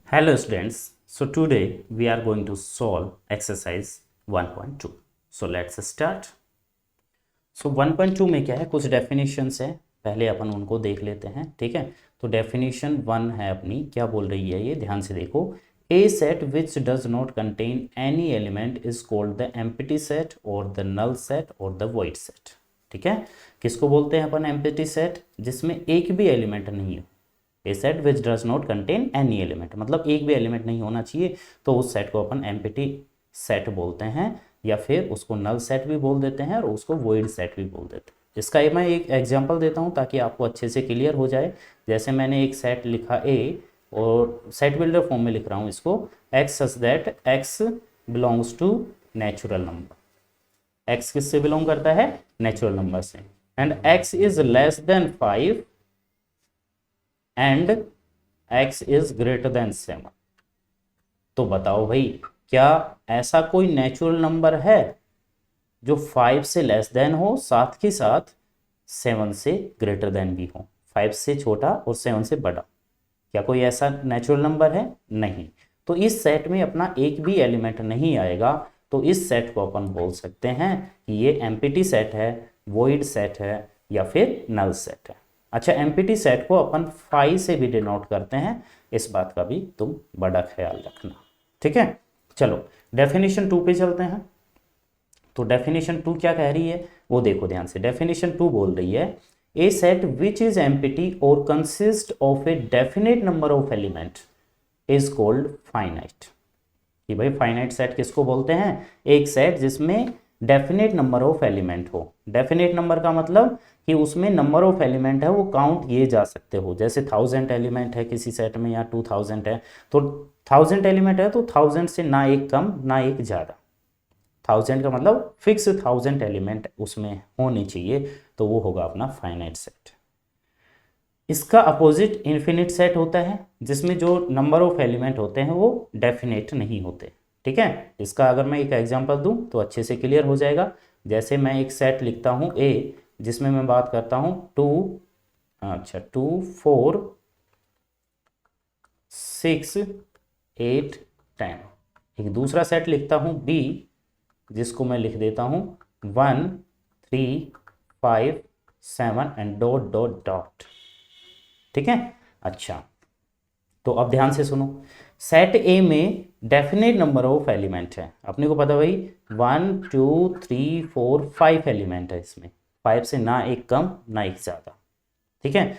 Hello students, so today we are going to solve exercise 1.2. So let's start. So 1.2 में क्या है, कुछ definitions है, पहले अपन उनको देख लेते हैं। ठीक है, तो डेफिनेशन 1 है अपनी, क्या बोल रही है ये, ध्यान से देखो। A set which does not contain any element is called the empty set और द नल सेट और द वॉइड सेट। ठीक है, किसको बोलते हैं अपन एम्प्टी सेट? जिसमें एक भी एलिमेंट नहीं हो। A set which does not contain any element, मतलब एक भी एलिमेंट नहीं होना चाहिए, तो उस सेट को अपन एम्प्टी सेट बोलते हैं, या फिर उसको नल सेट भी बोल देते हैं और उसको वॉइड सेट भी बोल देते हैं। इसका मैं एक एग्जांपल देता हूं ताकि आपको अच्छे से क्लियर हो जाए। जैसे मैंने एक सेट लिखा ए, और सेट बिल्डर फॉर्म में लिख रहा हूं इसको, x such that x belongs to natural number. X किससे बिलोंग करता है? नेचुरल नंबर से। And x is less than 5 and x is greater than 7। तो बताओ भाई, क्या ऐसा कोई नेचुरल नंबर है जो 5 से लेस देन हो, साथ ही साथ 7 से ग्रेटर देन भी हो? 5 से छोटा और 7 से बड़ा, क्या कोई ऐसा नेचुरल नंबर है? नहीं। तो इस सेट में अपना एक भी एलिमेंट नहीं आएगा, तो इस सेट को अपन बोल सकते हैं कि ये एम्प्टी सेट है, वॉइड सेट है, या फिर नल सेट है। अच्छा, एम्प्टी सेट को अपन 5 से भी डिनोट करते हैं, इस बात का भी तुम बड़ा ख्याल रखना। ठीक है, चलो डेफिनेशन 2 पे चलते हैं। तो डेफिनेशन 2 क्या कह रही है वो देखो ध्यान से। डेफिनेशन 2 बोल रही है, ए सेट विच इज एम्प्टी और consist of a definite number of element is called finite. कि भाई फाइनाइट सेट किसको बोलते हैं? एक सेट जिसमें डेफिनेट नंबर ऑफ एलिमेंट हो। डेफिनेट नंबर का मतलब कि उसमें नंबर ऑफ एलिमेंट है वो काउंट किए जा सकते हो। जैसे 1000 एलिमेंट है किसी सेट में, या 2000 है, तो 1000 एलिमेंट है तो 1000 से ना एक कम ना एक ज़्यादा। 1000 का मतलब फिक्स 1000 एलिमेंट उसमें होने चाहिए, तो वो होगा अपना फाइनाइट सेट। इसका अपोजिट इन्फिनिट सेट होता है, जिसमें जो नंबर ऑफ एलिमेंट होते हैं वो डेफिनेट नहीं होते। ठीक है, इसका अगर मैं एक एग्जांपल दूं तो अच्छे से क्लियर हो जाएगा। जैसे मैं एक सेट लिखता हूं ए, जिसमें मैं बात करता हूं 2 4 6 8 10। एक दूसरा सेट लिखता हूं बी, जिसको मैं लिख देता हूं 1 3 5 7 एंड डॉट डॉट डॉट। ठीक है, अच्छा तो अब ध्यान से सुनो। सेट ए में डेफिनेट नंबर ऑफ एलिमेंट है, अपने को पता भाई 1 2 3 4 5 एलिमेंट है इसमें, 5 से ना एक कम ना एक ज़्यादा। ठीक है,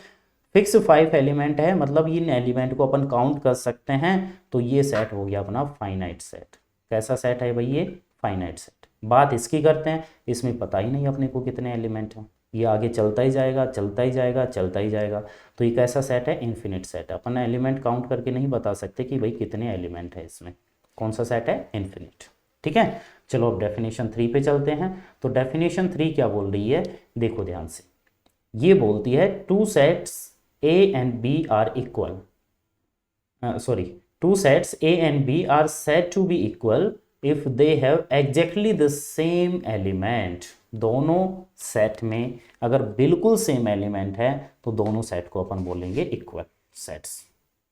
फिक्स 5 एलिमेंट है, मतलब इन एलिमेंट को अपन काउंट कर सकते हैं, तो ये सेट हो गया अपना फाइनाइट सेट। कैसा सेट है भाई ये? Finite set. बात इसकी करते हैं, इसमें पता ही नहीं अपने को कितने एलिमेंट हैं, ये आगे चलता ही जाएगा चलता ही जाएगा चलता ही जाएगा। तो ये कैसा सेट है? Infinite set. अपन एलिमेंट काउंट करके नहीं बता सकते कि भाई कितने एलिमेंट है इसमें। कौन सा सेट है? इन्फिनिट। ठीक है, चलो अब डेफिनेशन 3 पे चलते हैं। तो डेफिनेशन 3 क्या बोल रही है, देखो ध्यान से। ये बोलती है two sets A and B are equal. Two sets A and B are said to be equal if they have exactly the same element. दोनों सेट में अगर बिल्कुल सेम एलिमेंट है तो दोनों सेट को अपन बोलेंगे इक्वल सेट्स।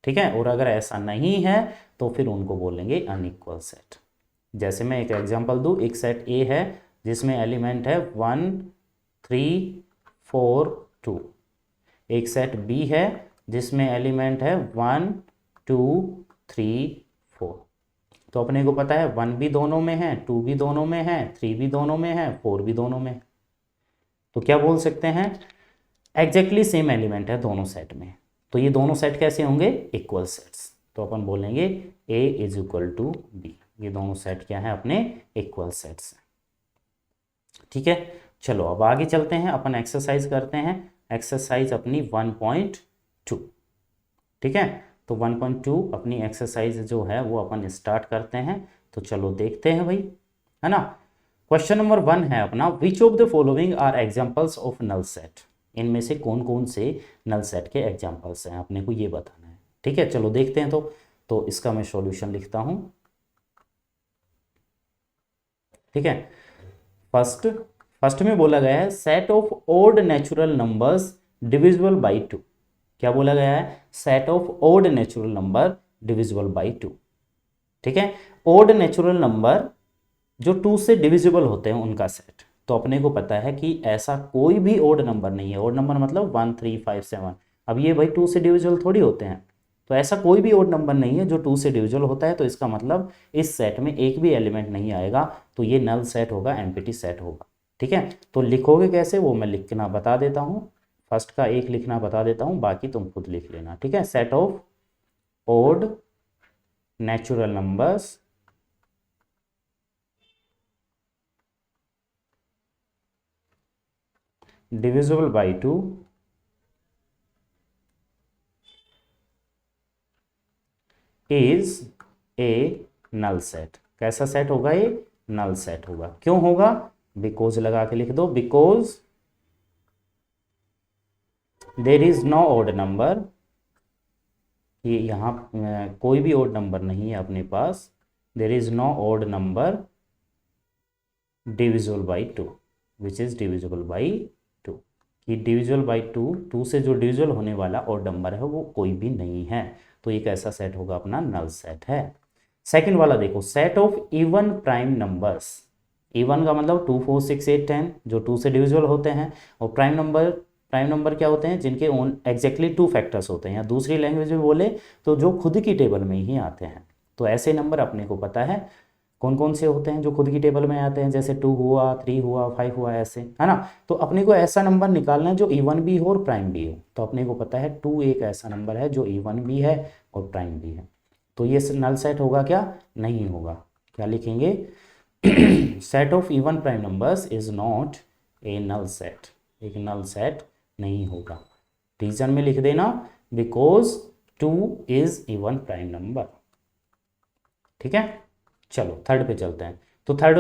ठीक है, और अगर ऐसा नहीं है तो फिर उनको बोलेंगे अनइक्वल सेट। जैसे मैं एक एग्जांपल दूं, एक सेट ए है जिसमें एलिमेंट है 1 3 4 2। एक सेट बी है जिसमें एलिमेंट है 1 2 3 4। तो अपने को पता है 1 भी दोनों में है, 2 भी दोनों में है, 3 भी दोनों में है, 4 भी दोनों में है। तो क्या बोल सकते हैं? एग्जैक्टली सेम एलिमेंट है दोनों सेट में, तो ये दोनों सेट कैसे होंगे? Equal sets. तो अपन बोलेंगे A is equal to B. ये दोनों सेट क्या है? अपने इक्वल सेट्स हैं। ठीक है, चलो अब आगे चलते हैं, अपन एक्सरसाइज करते हैं। एक्सरसाइज अपनी 1.2। ठीक है, तो 1.2 अपनी एक्सरसाइज जो है वो अपन स्टार्ट करते हैं। तो चलो देखते हैं भाई, है ना। क्वेश्चन नंबर 1 है अपना, which of the following are examples of null set. इनमें से कौन कौन से नल सेट के एग्जांपल्स हैं, अपने को ये बताना है। ठीक है, चलो देखते हैं। तो इसका मैं सॉल्यूशन लिखता हूं। ठीक है, फर्स्ट में बोला गया है set of odd natural numbers divisible by 2। क्या बोला गया है? Set of odd natural number divisible by 2। ठीक है, ओड नेचुरल नंबर जो 2 से डिविजिबल होते हैं उनका सेट। तो अपने को पता है कि ऐसा कोई भी ओड नंबर नहीं है। ओड नंबर मतलब 1 3 5 7। अब ये भाई 2 से डिविजिबल थोड़ी होते हैं, तो ऐसा कोई भी ओड नंबर नहीं है जो 2 से डिविजिबल होता है। तो इसका मतलब इस सेट में एक भी एलिमेंट नहीं आएगा, तो ये नल सेट होगा, एम्प्टी सेट होगा। ठीक है, तो लिखोगे कैसे वो मैं लिखना बता देता हूँ। फर्स्ट का एक लिखना बता देता हूँ, बाकी तुम खुद लिख लेना। ठीक है, set of odd natural numbers divisible by 2 is a null set। कैसा सेट होगा ये? नल सेट होगा। क्यों होगा? बिकॉज लगा के लिख दो, because there is no odd number, ये यहाँ कोई भी ओड नंबर नहीं है अपने पास। There is no odd number divisible by 2 which is divisible by 2। कि डिविजिबल बाई 2 से जो डिविजिबल होने वाला ओड नंबर है वो कोई भी नहीं है। तो एक ऐसा सेट होगा अपना नल सेट है। सेकंड वाला देखो, set of even prime numbers. Even का मतलब 2 4 6 8 10 जो 2 से डिविजिबल होते हैं। और प्राइम नंबर क्या होते हैं? जिनके ओन एग्जैक्टली 2 फैक्टर्स होते हैं, या दूसरी लैंग्वेज में बोले तो जो खुद की टेबल में ही आते हैं। तो ऐसे नंबर अपने को पता है कौन कौन से होते हैं जो खुद की टेबल में आते हैं, जैसे 2 हुआ, 3 हुआ, 5 हुआ, ऐसे है ना। तो अपने को ऐसा नंबर निकालना है जो इवन भी हो और प्राइम भी हो। तो अपने को पता है 2 एक ऐसा नंबर है जो इवन भी है और प्राइम भी है। तो ये नल सेट होगा क्या? नहीं होगा। क्या लिखेंगे? Set of even prime numbers is not a null set. एक नल सेट नहीं होगा। रीजन में लिख देना, because 2 is even prime number. ठीक है, चलो थर्ड पे चलते हैं। तो थर्ड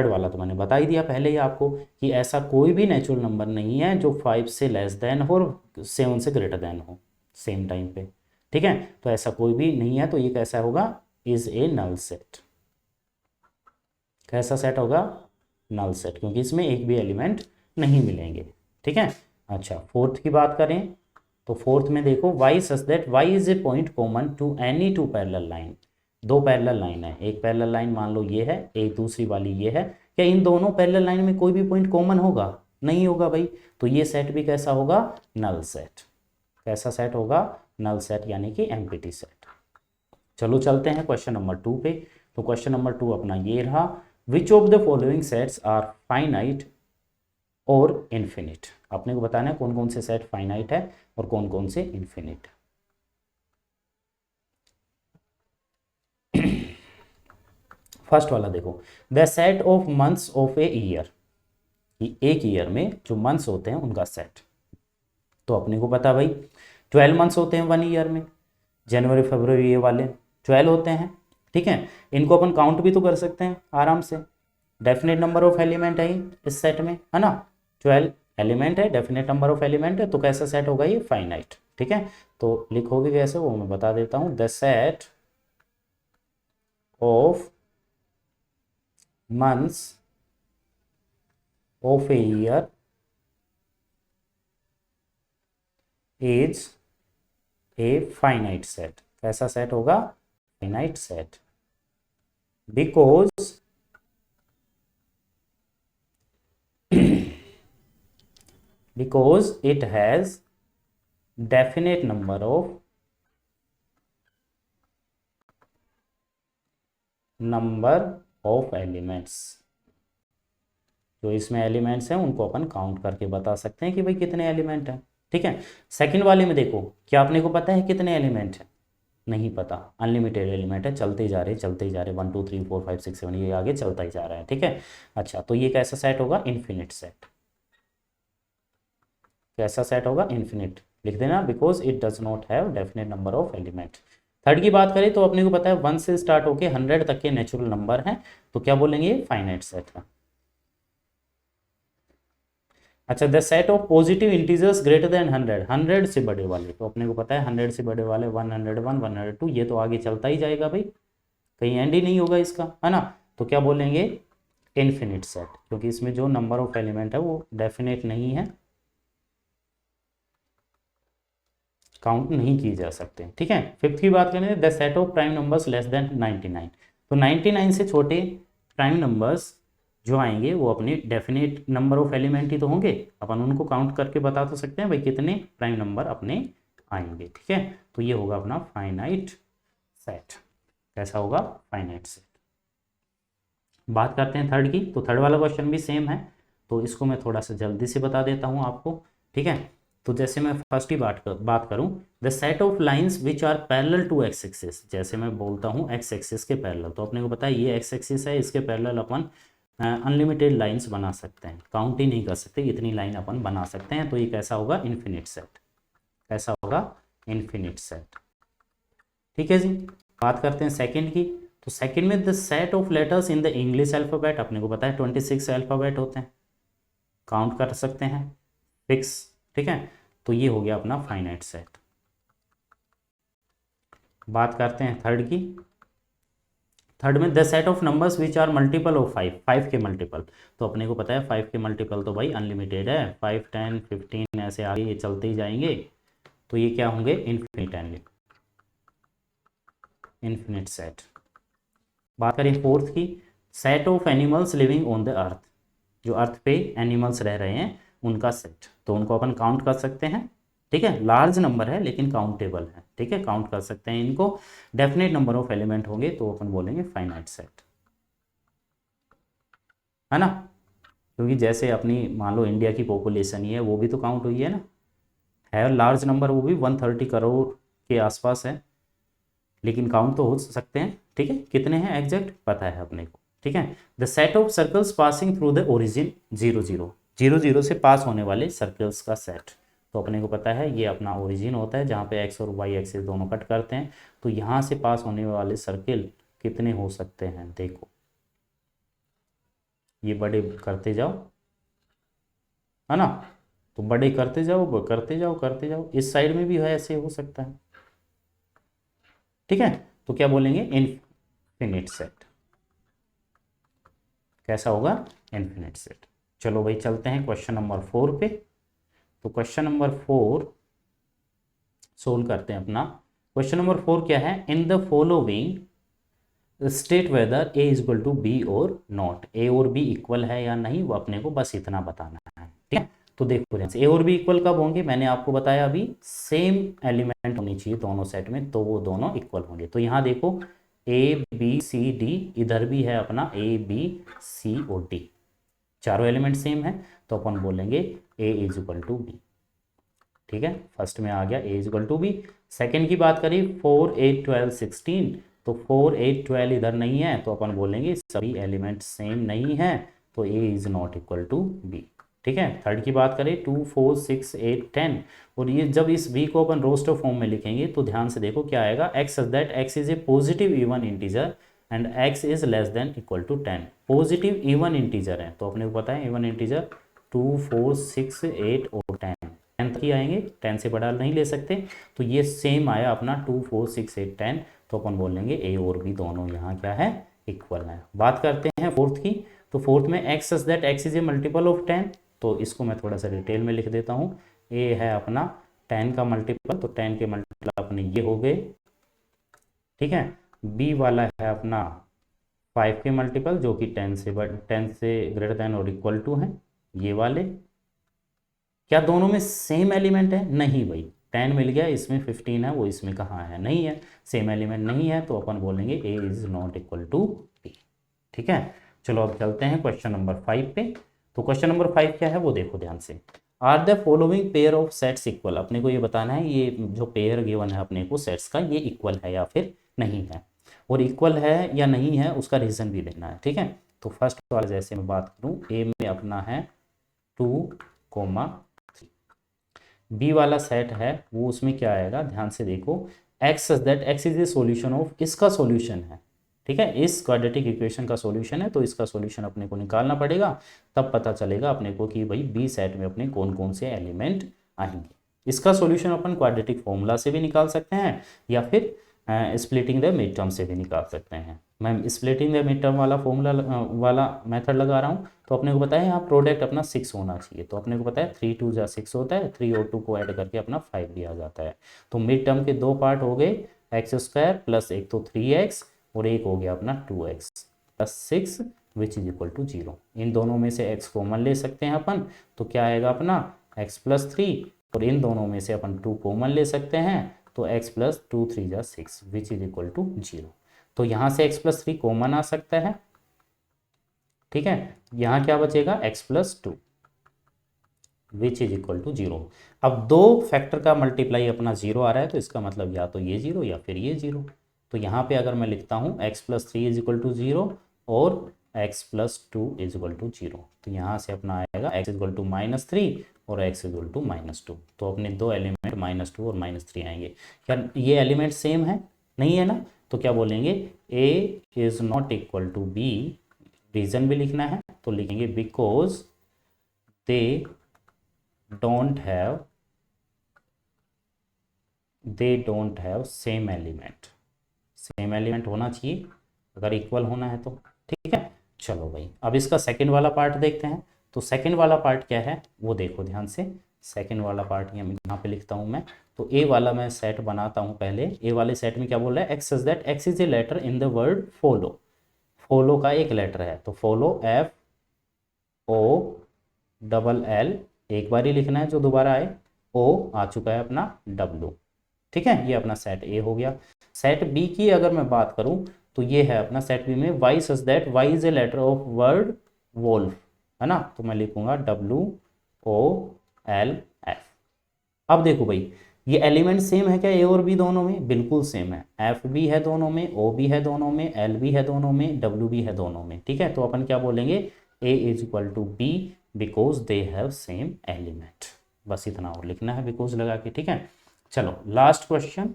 वाला तो मैंने बता ही दिया पहले ही आपको कि ऐसा कोई भी नेचुरल नंबर नहीं है जो 5 से लेस देन हो और 7 से ग्रेटर देन हो सेम टाइम पे। ठीक है, तो ऐसा कोई भी नहीं है। तो ये कैसा होगा? Is a null set. कैसा सेट होगा? नल सेट, क्योंकि इसमें एक भी एलिमेंट नहीं मिलेंगे। ठीक है, अच्छा फोर्थ की बात करें तो फोर्थ में देखो, y such that y is a point common to any 2 parallel line. 2 parallel line है, एक पैरेलल लाइन मान लो ये है, एक दूसरी वाली ये है। क्या इन दोनों पैरेलल लाइन में कोई भी पॉइंट कॉमन होगा? नहीं होगा भाई। तो ये सेट भी कैसा होगा? Null set. कैसा सेट होगा? नल सेट, यानी कि एम्प्टी सेट। चलो चलते हैं क्वेश्चन नंबर 2 पे। तो क्वेश्चन नंबर 2 अपना ये रहा, which of the following sets are finite और इन्फिनिट। अपने को बताना है कौन कौन से सेट फाइनाइट है और कौन कौन से इन्फिनिट। फर्स्ट वाला देखो, the set of months of a year. एक ईयर में जो मंथ्स होते हैं उनका सेट। तो अपने को पता भाई 12 मंथ्स होते हैं 1 ईयर में, जनवरी फरवरी ये वाले 12 होते हैं। ठीक है, इनको अपन काउंट भी तो कर सकते हैं आराम से। डेफिनेट नंबर ऑफ एलिमेंट है इस सेट में, है ना। 12 एलिमेंट है, डेफिनेट नंबर ऑफ एलिमेंट है, तो कैसा सेट होगा ये? फाइनाइट। ठीक है, तो लिखोगे कैसे वो मैं बता देता हूँ। The set of months of a year is a finite set. कैसा सेट होगा? Finite set, because it has definite number of elements। जो इसमें एलिमेंट्स हैं उनको अपन काउंट करके बता सकते हैं कि भाई कितने एलिमेंट हैं। ठीक है, सेकंड वाले में देखो, क्या आपने को पता है कितने एलिमेंट हैं? नहीं पता। अनलिमिटेड एलिमेंट है, चलते ही जा रहे 1 2 3 4 5 6 7 ये आगे चलता ही जा रहा है। ठीक है, अच्छा तो ये कैसा सेट होगा? Infinite set. कैसा सेट होगा? इन्फिनिट लिख देना, because it does not have definite number of element. Third की बात करें तो अपने को पता है 1 से स्टार्ट होके 100 तक के नेचुरल नंबर हैं, तो क्या बोलेंगे? फाइनाइट सेट है। अच्छा, the set of positive integers greater than 100, 100 से बड़े वाले। तो अपने को पता है 100 से बड़े वाले 101 102 ये तो आगे चलता ही जाएगा भाई, कहीं एंड ही नहीं होगा इसका, है ना। तो क्या बोलेंगे? इन्फिनिट सेट, क्योंकि इसमें जो नंबर ऑफ एलिमेंट है वो डेफिनेट नहीं है। काउंट नहीं किए जा सकते। ठीक है, फिफ्थ की बात करें, the set of prime numbers less than 99। तो 99 से छोटे प्राइम नंबर्स जो आएंगे वो अपने डेफिनेट नंबर ऑफ एलिमेंट ही तो होंगे, अपन उनको काउंट करके बता तो सकते हैं भाई कितने प्राइम नंबर अपने आएंगे। ठीक है, तो ये होगा अपना फाइनाइट सेट। कैसा होगा? Finite set. बात करते हैं थर्ड की। तो थर्ड वाला क्वेश्चन भी सेम है, तो इसको मैं थोड़ा सा जल्दी से बता देता हूँ आपको। ठीक है, तो जैसे मैं फर्स्ट की बात करूँ, the set of lines which are parallel to x axis. जैसे मैं बोलता हूँ एक्स एक्सिस के पैरेलल, तो अपने को पता है ये एक्स एक्सिस है, इसके पैरेलल अपन अनलिमिटेड लाइंस बना सकते हैं, काउंट ही नहीं कर सकते, इतनी लाइन अपन बना सकते हैं। तो ये कैसा होगा? Infinite set. कैसा होगा? Infinite set. ठीक है जी। बात करते हैं सेकंड की। तो सेकंड में the set of letters in the English alphabet, अपने को पता है 26 अल्फ़ाबेट होते हैं, काउंट कर सकते हैं, फिक्स। ठीक है, तो ये हो गया अपना फाइनाइट सेट। बात करते हैं थर्ड की। थर्ड में the set of numbers which are multiple of 5, 5 के मल्टीपल। तो अपने को पता है 5 के मल्टीपल तो भाई अनलिमिटेड है, 5, 10, 15 ऐसे आगे ये चलते ही जाएंगे, तो ये क्या होंगे? Infinite set. बात करें फोर्थ की, set of animals living on the earth. जो अर्थ पे एनिमल्स रह रहे हैं उनका सेट, तो उनको अपन काउंट कर सकते हैं। ठीक है, लार्ज नंबर है लेकिन काउंटेबल है। ठीक है, काउंट कर सकते हैं इनको, डेफिनेट नंबर ऑफ एलिमेंट होंगे तो अपन बोलेंगे फाइनाइट सेट, है ना। क्योंकि जैसे अपनी मान लो इंडिया की पॉपुलेशन ही है, वो भी तो काउंट हुई है ना, है लार्ज नंबर, वो भी 130 करोड़ के आसपास है, लेकिन काउंट तो हो सकते हैं। ठीक है, कितने हैं एग्जैक्ट पता है अपने को। ठीक है, the set of circles passing through the origin 0, 0, 0, 0 से पास होने वाले सर्कल्स का सेट। तो अपने को पता है ये अपना ओरिजिन होता है जहाँ पे एक्स और वाई एक्सिस दोनों कट करते हैं। तो यहाँ से पास होने वाले सर्किल कितने हो सकते हैं? देखो ये बड़े करते जाओ, है ना, तो बड़े करते जाओ करते जाओ करते जाओ, इस साइड में भी है ऐसे हो सकता है। ठीक है, तो क्या बोलेंगे? Infinite set. कैसा होगा? Infinite set. चलो भाई चलते हैं क्वेश्चन नंबर 4 पे। तो क्वेश्चन नंबर 4 सोल्व करते हैं अपना। क्वेश्चन नंबर 4 क्या है? In the following state whether a is equal to b और नॉट। ए और बी इक्वल है या नहीं, वो अपने को बस इतना बताना है। ठीक है, तो देखो ध्यान से, ए और बी इक्वल कब होंगे? मैंने आपको बताया अभी, सेम एलिमेंट होनी चाहिए दोनों सेट में, तो वो दोनों इक्वल होंगे। तो यहाँ देखो ए बी सी डी, इधर भी है अपना ए बी सी और डी, चारों एलिमेंट सेम है, तो अपन बोलेंगे A is equal to B. ठीक है, फर्स्ट में आ गया A is equal to B. Second की बात करी 4, 8, 12, 16, तो 4, 8, 12 इधर नहीं है, तो अपन बोलेंगे सभी एलिमेंट सेम नहीं है, तो A is not equal to B. ठीक है, थर्ड की बात करें 2, 4, 6, 8, 10, और ये जब इस बी को अपन रोस्टर फॉर्म में लिखेंगे तो ध्यान से देखो क्या आएगा? X that x is a positive even integer and x is less than equal to 10। Positive even integer है, तो अपने को पता है इवन इंटीजर 2, 4, 6, 8 और 10, 10 तक ही आएंगे, 10 से बड़ा नहीं ले सकते। तो ये सेम आया अपना 2, 4, 6, 8, 10, तो अपन बोलेंगे ए और बी दोनों यहाँ क्या है? इक्वल है। बात करते हैं फोर्थ की। तो फोर्थ में x such that x is A multiple of 10, तो इसको मैं थोड़ा सा डिटेल में लिख देता हूँ। ए है अपना 10 का मल्टीपल, तो 10 के मल्टीपल अपने ये हो गए। ठीक है, बी वाला है अपना 5 के मल्टीपल जो कि 10 से ग्रेटर देन और इक्वल टू है, ये वाले। क्या दोनों में सेम एलिमेंट है? नहीं भाई, 10 मिल गया, इसमें 15 है, वो इसमें कहाँ है? नहीं है, सेम एलिमेंट नहीं है, तो अपन बोलेंगे A is not equal to B. ठीक है, चलो अब चलते हैं क्वेश्चन नंबर 5 पे। तो क्वेश्चन नंबर 5 क्या है वो देखो ध्यान से। Are the following pair of sets equal. अपने को ये बताना है ये जो पेयर गिवन है अपने को सेट्स का, ये इक्वल है या फिर नहीं है, और इक्वल है या नहीं है उसका रीज़न भी देना है। ठीक है, तो फर्स्ट वाला जैसे मैं बात करूं, ए में अपना है 2, 3, बी वाला सेट है वो उसमें क्या आएगा? ध्यान से देखो, x that x is A solution of, इसका सॉल्यूशन है। ठीक है, इस क्वाड्रेटिक इक्वेशन का सॉल्यूशन है, तो इसका सॉल्यूशन अपने को निकालना पड़ेगा, तब पता चलेगा अपने को कि भाई बी सेट में अपने कौन कौन से एलिमेंट आएंगे। इसका सॉल्यूशन अपन क्वाड्रेटिक फॉर्मूला से भी निकाल सकते हैं, या फिर स्प्लिटिंग द मिड टर्म से भी निकाल सकते हैं। मैं स्प्लिटिंग द मिड टर्म वाला फॉर्मूला वाला मेथड लगा रहा हूँ, तो अपने को पता है यहाँ प्रोडक्ट अपना 6 होना चाहिए, तो अपने को पता है 3 2 जा 6 होता है, 3 और 2 को ऐड करके अपना 5 भी आ जाता है। तो मिड टर्म के दो पार्ट हो गए, एक्स स्क्वायर प्लस एक तो 3x और एक हो गया अपना 2x plus 6 which is equal to 0। इन दोनों में से x कॉमन ले सकते हैं अपन, तो क्या आएगा अपना x प्लस 3, और इन दोनों में से अपन 2 कॉमन ले सकते हैं, तो x प्लस 2 3 जा 6 विच इज इक्वल टू 0। तो यहाँ से x प्लस 3 कॉमन आ सकता है, ठीक है। यहाँ क्या बचेगा x plus 2 which is equal to 0। अब दो फैक्टर का मल्टीप्लाई अपना 0 आ रहा है, तो इसका मतलब या तो ये 0 या फिर ये 0। तो यहाँ पे अगर मैं लिखता हूँ x plus 3 is equal to 0 और x plus 2 is equal to 0, तो यहाँ से अपना आएगा x इज इक्वल टू -3 और x इज इक्वल टू -2। तो अपने दो एलिमेंट -2 और -3 आएंगे। क्या ये एलिमेंट सेम है? नहीं है ना, तो क्या बोलेंगे a is not equal to b। Reason भी लिखना है, तो लिखेंगे because they don't have same element होना चाहिए अगर इक्वल होना है तो, ठीक है। चलो भाई, अब इसका सेकंड वाला पार्ट देखते हैं। तो सेकंड वाला पार्ट क्या है वो देखो ध्यान से। सेकंड वाला पार्ट यहाँ पे लिखता हूँ मैं, तो ए वाला मैं सेट बनाता हूँ पहले। ए वाले सेट में क्या बोल रहा है, x is that x is a letter in the word follow. Follow का एक लेटर है, तो फॉलो FOLL एक बार ही लिखना है, जो दोबारा आए। ओ आ चुका है अपना W, ठीक है। ये अपना सेट ए हो गया। सेट बी की अगर मैं बात करूं तो ये है अपना सेट बी में y such that y is a letter of word wolf, है ना। तो मैं लिखूंगा WOLF। अब देखो भाई, ये एलिमेंट सेम है क्या ए और बी दोनों में? बिल्कुल सेम है। एफ भी है दोनों में, ओ भी है दोनों में, एल भी है दोनों में, डब्ल्यू भी है दोनों में, ठीक है। तो अपन क्या बोलेंगे, A is equal to B because they have same element. बस इतना और लिखना है बिकॉज लगा के, ठीक है। चलो लास्ट क्वेश्चन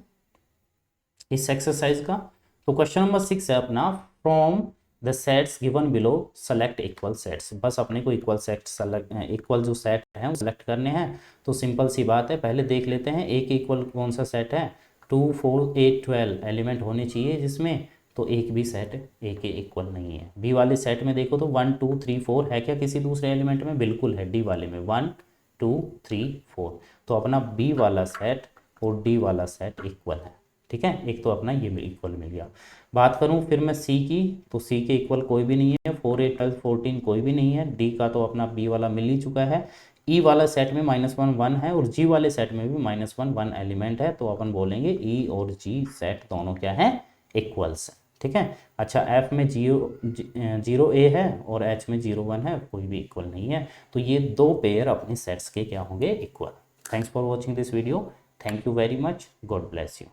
इस एक्सरसाइज का। तो क्वेश्चन नंबर 6 है अपना, from the sets given below select equal sets. बस अपने को इक्वल सेट इक्वल जो सेट है वो सेलेक्ट करने हैं। तो सिंपल सी बात है, पहले देख लेते हैं एक इक्वल कौन सा सेट है। 2 4 8 12 एलिमेंट होने चाहिए जिसमें, तो एक भी सेट ए के इक्वल नहीं है। बी वाले सेट में देखो तो 1 2 3 4 है क्या किसी दूसरे एलिमेंट में? बिल्कुल है, डी वाले में 1 2 3 4। तो अपना बी वाला सेट और डी वाला सेट इक्वल है, ठीक है। एक तो अपना ये इक्वल मिल गया। बात करूं फिर मैं सी की, तो सी के इक्वल कोई भी नहीं है। 4 8 12 14 कोई भी नहीं है। डी का तो अपना बी वाला मिल ही चुका है। ई वाला सेट में -1 1 है और जी वाले सेट में भी -1 1 एलिमेंट है। तो अपन बोलेंगे ई और जी सेट दोनों क्या है, इक्वल्स है, ठीक है। अच्छा, एफ में 0 ए है और एच में 0 1 है, कोई भी इक्वल नहीं है। तो ये दो पेयर अपने सेट्स के क्या होंगे, equal. Thanks for watching this video. Thank you very much. God bless you.